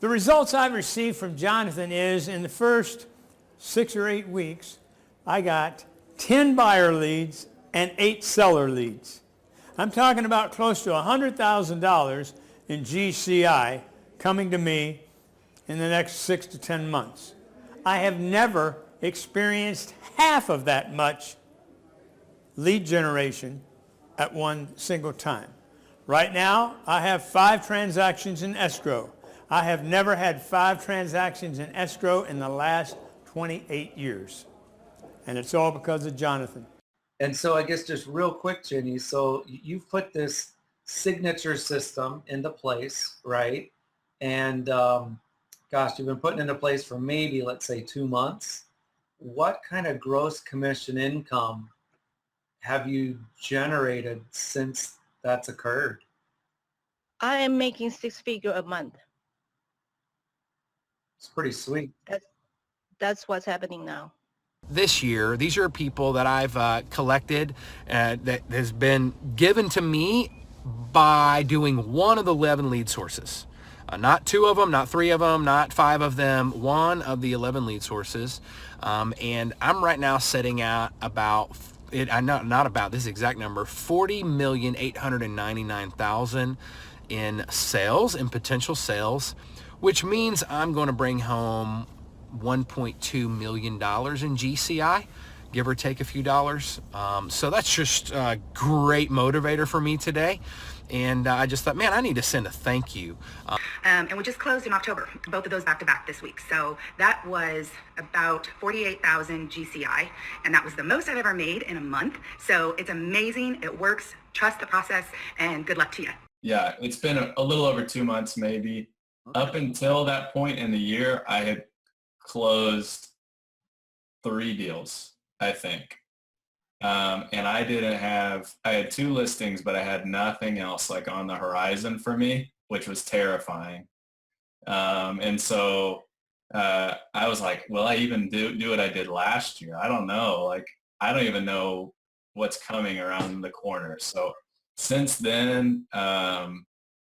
The results I've received from Jonathan is in the first 6 or 8 weeks, I got 10 buyer leads and 8 seller leads. I'm talking about close to $100,000 in GCI coming to me in the next 6 to 10 months. I have never experienced half of that much lead generation at one single time. Right now, I have 5 transactions in escrow. I have never had 5 transactions in escrow in the last 28 years. And it's all because of Jonathan. And so I guess just real quick, Jenny, so you've put this signature system into place, right? And gosh, you've been putting into place for maybe, let's say, 2 months. What kind of gross commission income have you generated since that's occurred? I am making 6 figures a month. It's pretty sweet. That's what's happening now. This year, these are people that I've collected that has been given to me by doing one of the 11 lead sources. Not 2 of them, not 3 of them, not 5 of them, one of the 11 lead sources. And I'm right now setting out about, not about this exact number, $40,899,000 in sales, in potential sales, which means I'm going to bring home $1.2 million in GCI, give or take a few dollars. So that's just a great motivator for me today. And I just thought, man, I need to send a thank you. And we just closed in October, both of those back to back this week. So that was about 48,000 GCI, and that was the most I've ever made in a month. So it's amazing. It works. Trust the process, and good luck to you. Yeah, it's been a little over 2 months maybe. Okay. Up until that point in the year, I had closed 3 deals, I think. And I had 2 listings, but I had nothing else like on the horizon for me, which was terrifying. And so I was like, will I even do what I did last year? I don't know. Like, I don't even know what's coming around the corner. So since then,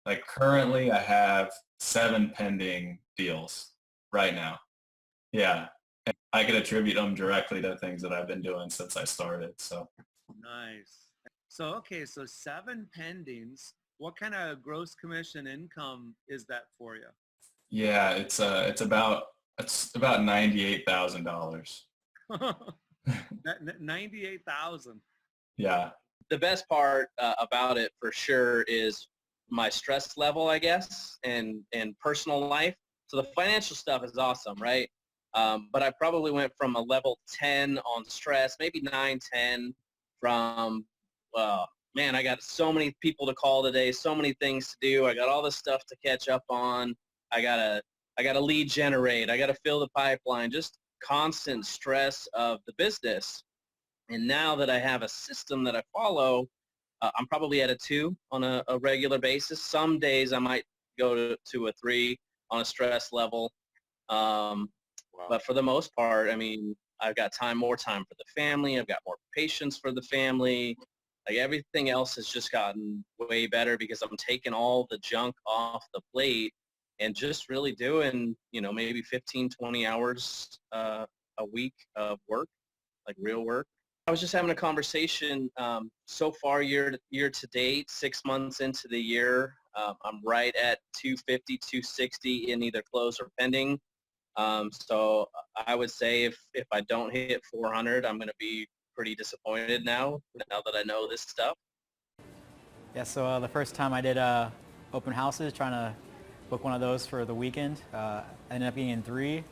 like currently I have 7 pending deals right now. Yeah. And I could attribute them directly to things that I've been doing since I started. So nice. So, okay. So 7 pendings. What kind of gross commission income is that for you? Yeah, it's about $98,000. $98,000. Yeah. The best part about it for sure is my stress level, I guess, and personal life. So the financial stuff is awesome, right? But I probably went from a level 10 on stress, maybe 9, 10 from, man, I got so many people to call today, so many things to do. I got all this stuff to catch up on. I gotta lead generate. I gotta fill the pipeline, just constant stress of the business. And now that I have a system that I follow, I'm probably at a 2 on a regular basis. Some days I might go to a 3 on a stress level. Wow. But for the most part, I mean, I've got more time for the family. I've got more patience for the family. Like everything else has just gotten way better because I'm taking all the junk off the plate and just really doing, maybe 15, 20 hours a week of work, like real work. I was just having a conversation so far year to date, 6 months into the year. I'm right at 250, 260 in either close or pending. So I would say if I don't hit 400, I'm going to be pretty disappointed now that I know this stuff. Yeah, so the first time I did open houses, trying to book one of those for the weekend, ended up getting in 3.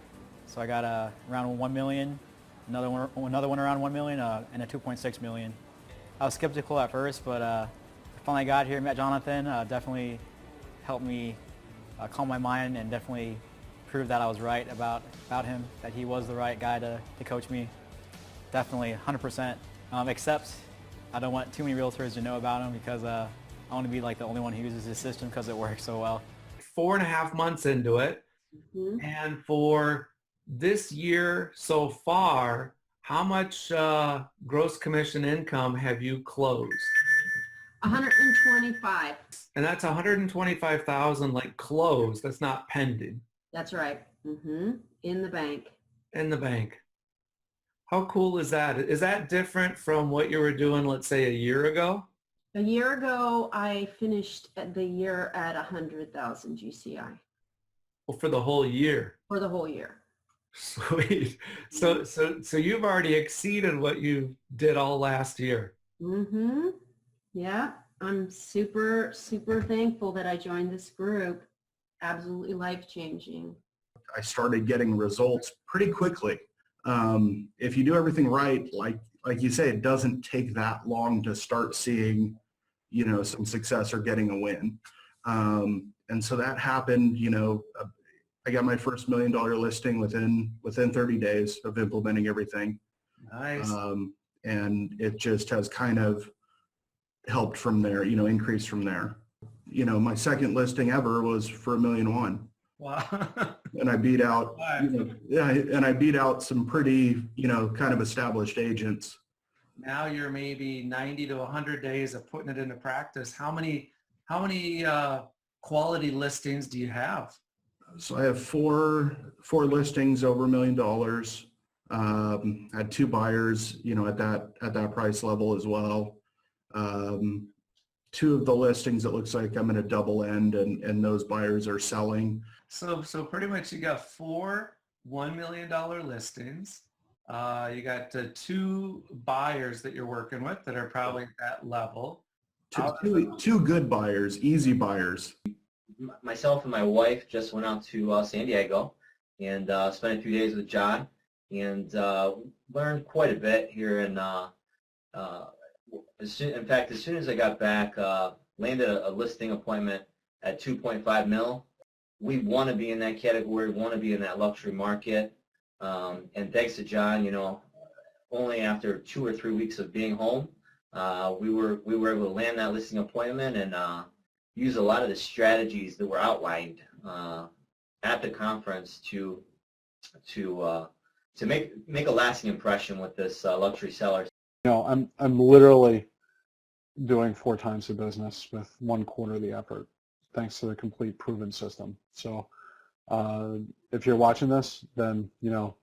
So I got around 1 million, another one around 1 million, and a 2.6 million. I was skeptical at first, but I finally got here, met Jonathan, definitely helped me calm my mind and definitely proved that I was right about him, that he was the right guy to coach me. Definitely 100%. Except I don't want too many realtors to know about him because I want to be like the only one who uses his system because it works so well. 4.5 months into it. Mm-hmm. And for this year so far, how much gross commission income have you closed? 125. And that's 125,000 like closed. That's not pending That's right. In the bank. in the bank. How cool is that? Is that different from what you were doing, let's say, a year ago? A year ago, I finished the year at 100,000 GCI Well, for the whole year. for the whole year. Sweet. So you've already exceeded what you did all last year. Yeah, I'm super, super thankful that I joined this group. Absolutely life-changing. I started getting results pretty quickly. If you do everything right, like you say, it doesn't take that long to start seeing, you know, some success or getting a win. And so that happened, you know, I got my first $1 million listing within 30 days of implementing everything. Nice. And it just has kind of helped from there, you know, increased from there. You know, my second listing ever was for $1.1 million. Wow. And I beat out, you know, yeah, and I beat out some pretty, you know, kind of established agents. Now you're maybe 90 to 100 days of putting it into practice. How many quality listings do you have? So I have four listings over $1 million. Had 2 buyers, you know, at that price level as well. 2 of the listings, it looks like I'm going to double end, and those buyers are selling. So pretty much you got 4 $1 million listings. You got 2 buyers that you're working with that are probably at that level. Two good buyers, easy buyers. Myself and my wife just went out to San Diego and spent a few days with John and learned quite a bit here. In fact, as soon as I got back, landed a listing appointment at 2.5 mil. We want to be in that category, want to be in that luxury market. And thanks to John, you know, only after 2 or 3 weeks of being home, we were able to land that listing appointment and use a lot of the strategies that were outlined at the conference to make a lasting impression with this luxury seller. You know, I'm literally doing 4 times the business with 1/4 of the effort, thanks to the complete proven system. So if you're watching this, then, you know,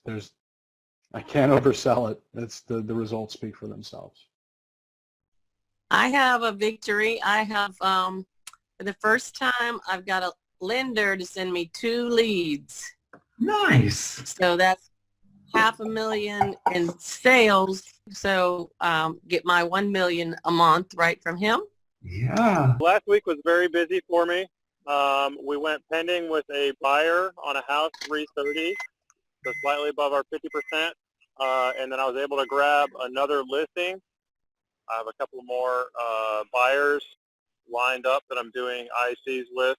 I can't oversell it. It's the results speak for themselves. I have a victory. I have, for the first time, I've got a lender to send me 2 leads. Nice. So that's $500,000 in sales. So get my $1 million a month right from him. Yeah. Last week was very busy for me. We went pending with a buyer on a house 330, so slightly above our 50%. And then I was able to grab another listing. I have a couple more buyers lined up that I'm doing ICs with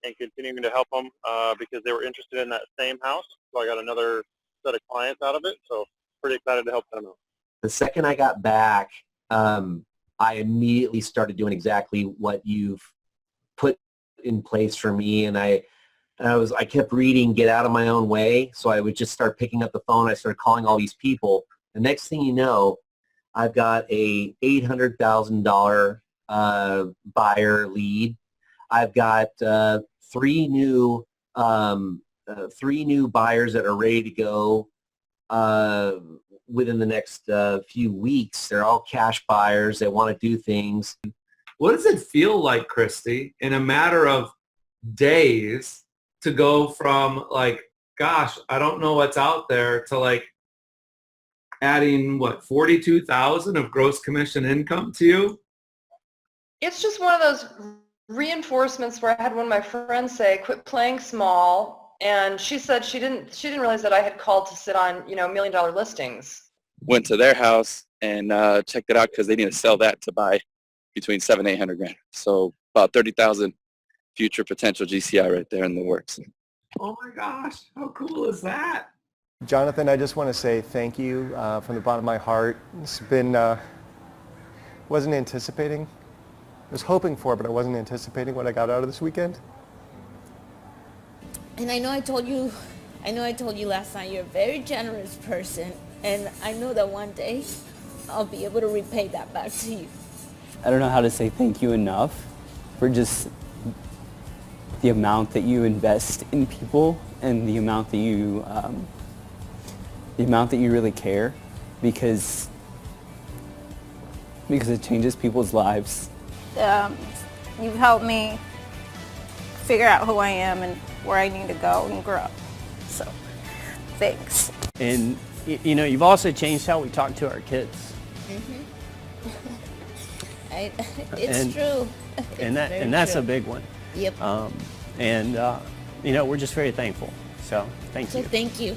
and continuing to help them because they were interested in that same house. So I got another set of clients out of it. So pretty excited to help them out. The second I got back, I immediately started doing exactly what you've put in place for me. And I kept reading Get Out of My Own Way. So I would just start picking up the phone. I started calling all these people. The next thing you know, I've got a $800,000 buyer lead. I've got 3 new buyers that are ready to go within the next few weeks. They're all cash buyers. They want to do things. What does it feel like, Christy, in a matter of days to go from like, gosh, I don't know what's out there, to like adding, what, 42,000 of gross commission income to you? It's just one of those reinforcements where I had one of my friends say, quit playing small. And she said she didn't realize that I had called to sit on, you know, $1 million listings. Went to their house and checked it out because they need to sell that to buy between $700,000 and $800,000. So about 30,000 future potential GCI right there in the works. Oh my gosh, how cool is that? Jonathan, I just want to say thank you from the bottom of my heart. It's been, wasn't anticipating. I was hoping for, but I wasn't anticipating what I got out of this weekend. And I know I told you last night you're a very generous person, and I know that one day I'll be able to repay that back to you. I don't know how to say thank you enough for just the amount that you invest in people and the amount that you really care, because it changes people's lives. You've helped me figure out who I am and where I need to go and grow. So, thanks. And you know, you've also changed how we talk to our kids. It's true. And that's true. a big one. Yep. You know, we're just very thankful. So thank you. Thank you.